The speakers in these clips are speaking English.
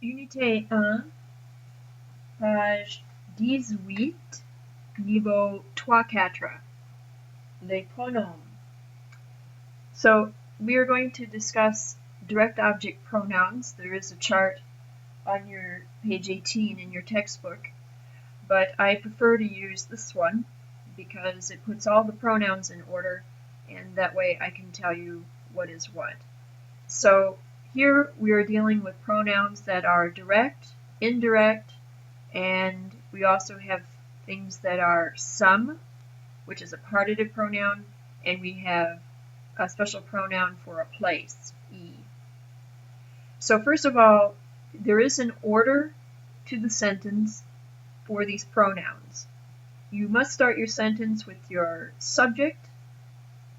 Unité 1, page 18, niveau 3-4, les pronoms. So we are going to discuss direct object pronouns. There is a chart on your page 18 in your textbook, but I prefer to use this one because it puts all the pronouns in order, and that way I can tell you what is what. So here we are dealing with pronouns that are direct, indirect, and we also have things that are some, which is a partitive pronoun, and we have a special pronoun for a place, e. So first of all, there is an order to the sentence for these pronouns. You must start your sentence with your subject,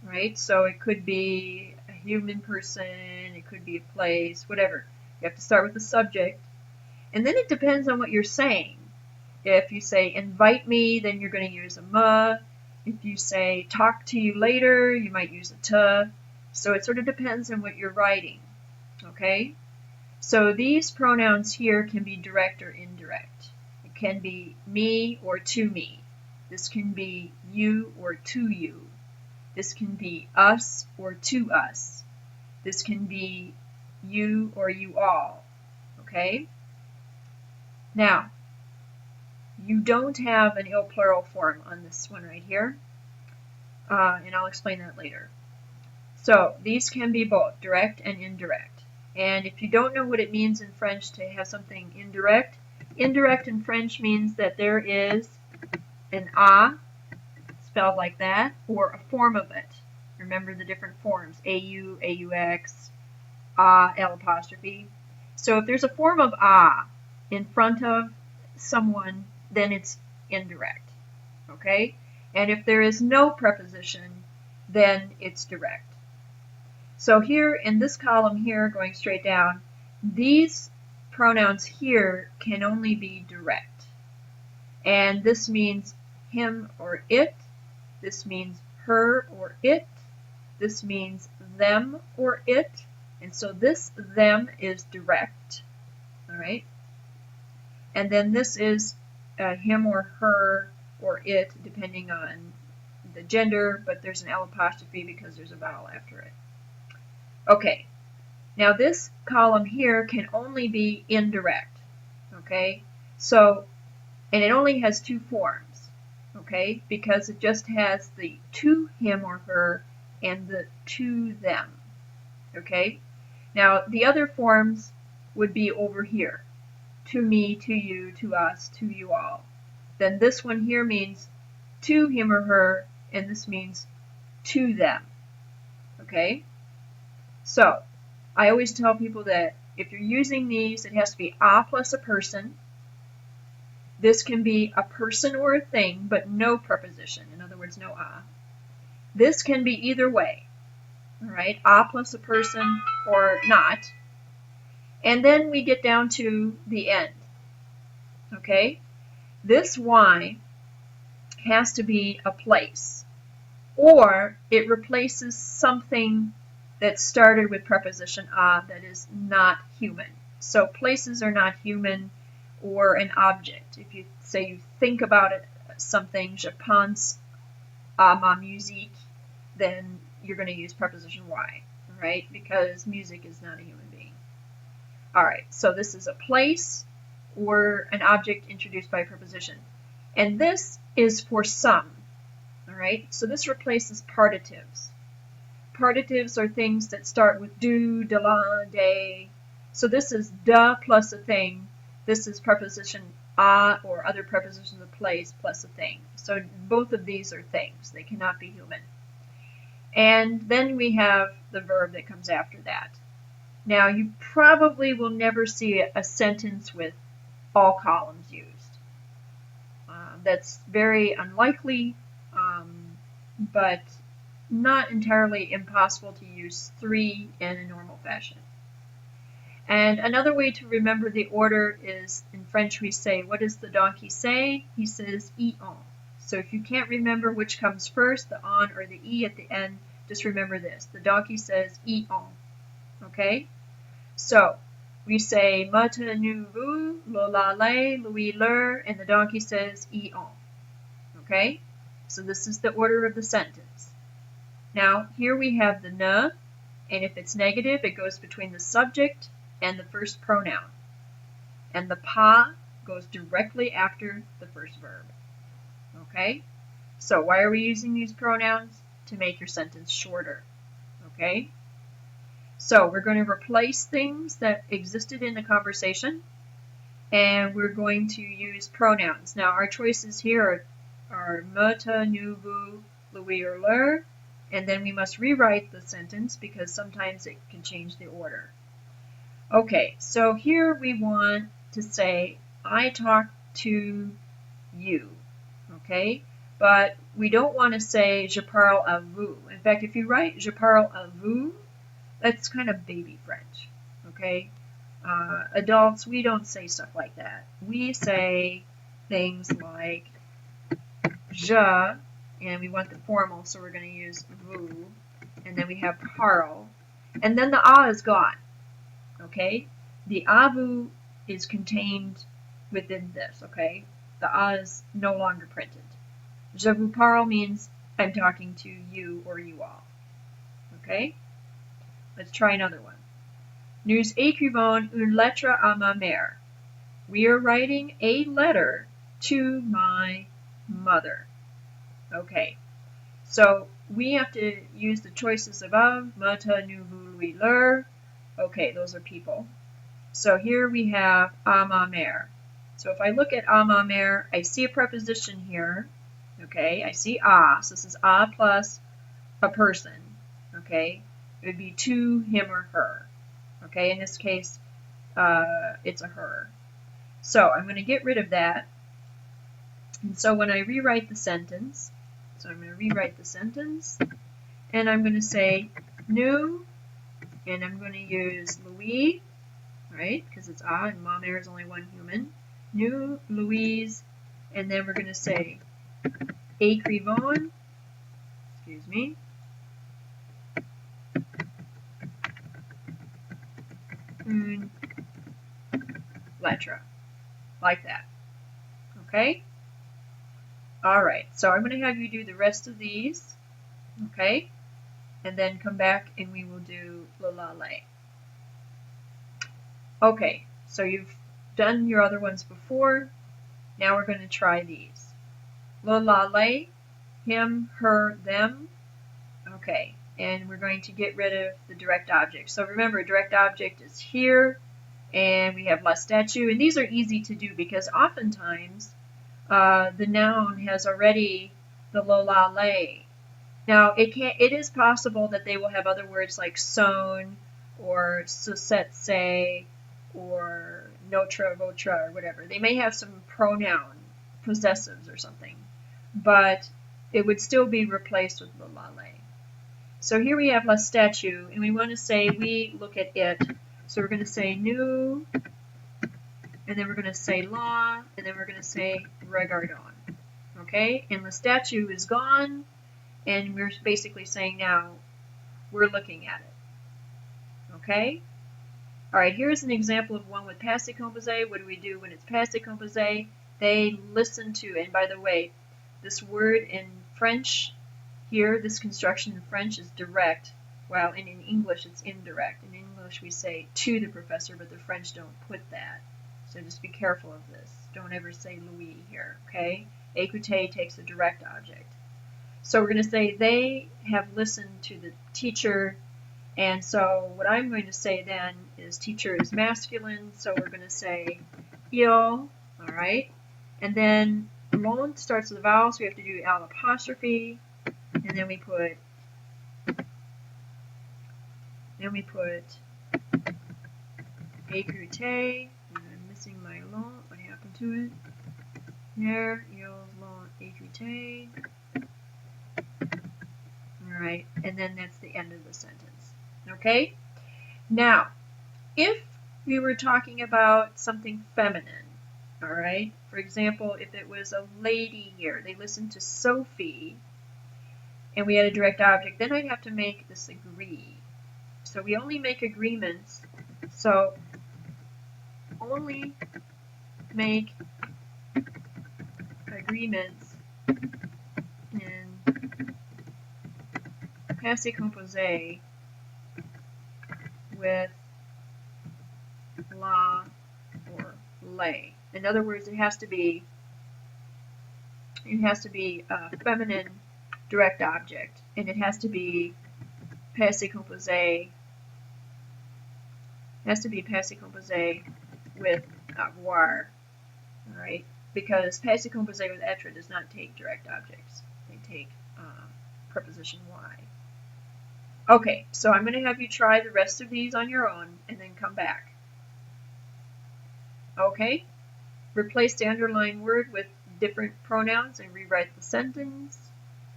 right? So it could be a human person, it could be a place, whatever. You have to start with the subject. And then it depends on what you're saying. If you say invite me, then you're going to use a "ma." If you say talk to you later, you might use a "ta." So it sort of depends on what you're writing, okay? So these pronouns here can be direct or indirect. It can be me or to me. This can be you or to you. This can be us or to us. This can be you or you all, okay? Now, you don't have an ill plural form on this one right here, and I'll explain that later. So these can be both direct and indirect. And if you don't know what it means in French to have something indirect, indirect in French means that there is an a spelled like that, or a form of it. Remember the different forms, au, aux, l apostrophe. So if there's a form of a in front of someone, then it's indirect, okay? And if there is no preposition, then it's direct. So here in this column here, going straight down, these pronouns here can only be direct. And this means him or it. This means her or it. This means them or it. And so this them is direct, all right? And then this is him or her or it, depending on the gender, but there's an L apostrophe because there's a vowel after it. Okay, now this column here can only be indirect, okay? So, and it only has two forms, okay? Because it just has the to him or her and the to them, okay? Now, the other forms would be over here. To me, to you, to us, to you all. Then this one here means to him or her, and this means to them, okay? So, I always tell people that if you're using these, it has to be a plus a person. This can be a person or a thing, but no preposition. In other words, no a. This can be either way, all right? A plus a person or not. And then we get down to the end, okay? This y has to be a place, or it replaces something that started with preposition a that is not human. So places are not human, or an object. If you say you think about it, something, je pense à ma musique, then you're going to use preposition y, right? Because music is not a human being. All right, so this is a place or an object introduced by preposition. And this is for some, all right? So this replaces partitives. Partitives are things that start with do, de la, de. So this is de plus a thing. This is preposition a or other prepositions of place plus a thing. So both of these are things. They cannot be human. And then we have the verb that comes after that. Now, you probably will never see a sentence with all columns used. That's very unlikely, but not entirely impossible to use 3 in a normal fashion. And another way to remember the order is, in French we say, what does the donkey say? He says, "y on." So if you can't remember which comes first, the on or the e at the end, just remember this. The donkey says, "y on." Okay? So, we say Matenez-vous, l'allez, Louis leur, and the donkey says on. Okay? So this is the order of the sentence. Now, here we have the ne, and if it's negative, it goes between the subject and the first pronoun. And the pas goes directly after the first verb. Okay? So why are we using these pronouns? To make your sentence shorter. Okay? So we're going to replace things that existed in the conversation, and we're going to use pronouns. Now our choices here are Matenez-vous, Louis or leur, and then we must rewrite the sentence because sometimes it can change the order. Okay, so here we want to say, I talk to you, okay? But we don't want to say, je parle à vous. In fact, if you write, je parle à vous, that's kind of baby French, okay? Adults, we don't say stuff like that. We say things like je, and we want the formal, so we're going to use vous, and then we have parle, and then the a is gone, okay? The à vous is contained within this, okay? The a is no longer printed. Je vous parle means I'm talking to you or you all, okay? Let's try another one. Nous écrivons une lettre à ma mère. We are writing a letter to my mother. Okay, so we have to use the choices above. Matenez-vous, Louis leur. Okay, those are people. So here we have à ma mère. So if I look at à ma mère, I see a preposition here. Okay, I see à. So this is à plus a person. Okay, it would be to him or her. Okay, in this case, it's a her. So I'm going to get rid of that. And so when I rewrite the sentence, and I'm going to say nous, and I'm going to use Louis, right, because it's a, and ma mère is only one human. Nous, Louise, and then we're going to say écrivons, excuse me, une lettre, like that. Okay? Alright, so I'm going to have you do the rest of these, okay? And then come back and we will do l'allez. Okay, so you've done your other ones before. Now we're going to try these. L'allez, him, her, them. Okay, and we're going to get rid of the direct object. So remember, direct object is here, and we have la statue. And these are easy to do because oftentimes the noun has already the l'allez. Now, it is possible that they will have other words like son or susetse or notre, votre, or whatever. They may have some pronoun possessives or something, but it would still be replaced with l'allez. So here we have la statue, and we want to say we look at it. So we're going to say nous, and then we're going to say la, and then we're going to say regardons. Okay, and the statue is gone, and we're basically saying now we're looking at it. Okay? Alright, here's an example of one with passé composé. What do we do when it's passé composé? They listen to, and by the way, this word in French here, this construction in French is direct, while in English it's indirect. In English we say to the professor, but the French don't put that. So just be careful of this. Don't ever say Louis here, okay? Écouter takes a direct object. So we're going to say they have listened to the teacher, and so what I'm going to say then is teacher is masculine, so we're going to say il, alright? And then l'on starts with a vowel, so we have to do L apostrophe, and then we put écouter, and I'm missing my l'on, what happened to it? There, il, l'on, écouter. Alright, and then that's the end of the sentence. Okay? Now, if we were talking about something feminine, alright, for example, if it was a lady here, they listened to Sophie, and we had a direct object, then I'd have to make this agree. So we only make agreements. So only make agreements in passé composé with la or lay. In other words, it has to be a feminine direct object, and it has to be passé composé. With avoir, all right? Because passé composé with être does not take direct objects. They take preposition y. Okay, so I'm going to have you try the rest of these on your own and then come back. Okay, replace the underlined word with different pronouns and rewrite the sentence.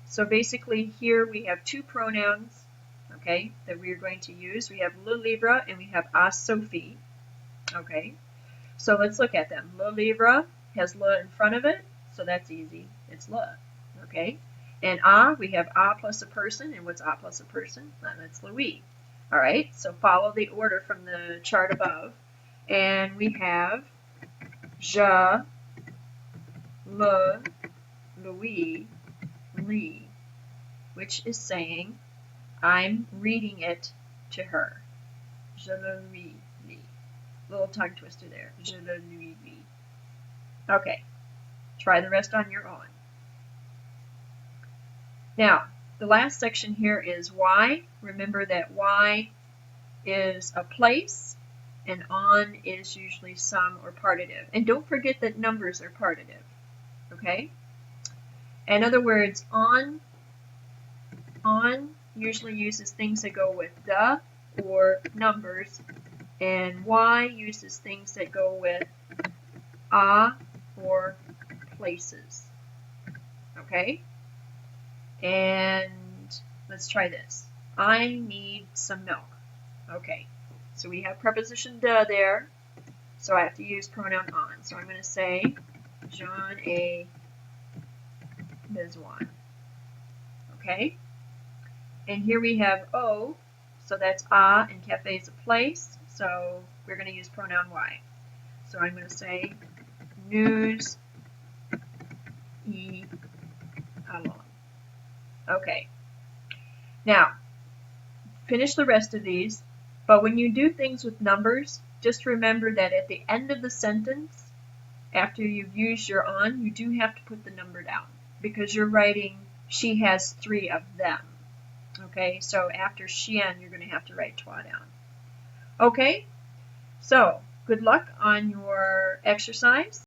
So basically here we have two pronouns, okay, that we are going to use. We have le livre and we have a Sophie. Okay, so let's look at them. Le livre has le in front of it, so that's easy. It's le. Okay, and a, we have a plus a person, and what's a plus a person? That's Louis. All right, so follow the order from the chart above, and we have je, le, Louis, li, which is saying I'm reading it to her. Je le lui lis. Little tongue twister there. Je le lui lis. Okay, try the rest on your own. Now, the last section here is why. Remember that why is a place and on is usually some or partitive. And don't forget that numbers are partitive. Okay? In other words, on usually uses things that go with the or numbers, and y uses things that go with a or places. Okay? And let's try this. I need some milk. Okay, so we have preposition de there, so I have to use pronoun on. So I'm going to say J'en ai besoin. Okay? And here we have o, so that's a, and cafe is a place, so we're going to use pronoun y. So I'm going to say nous y allons. Okay. Now, finish the rest of these, but when you do things with numbers, just remember that at the end of the sentence, after you've used your on, you do have to put the number down because you're writing she has 3 of them. Okay, so after chien, you're going to have to write toi down. Okay, so good luck on your exercise.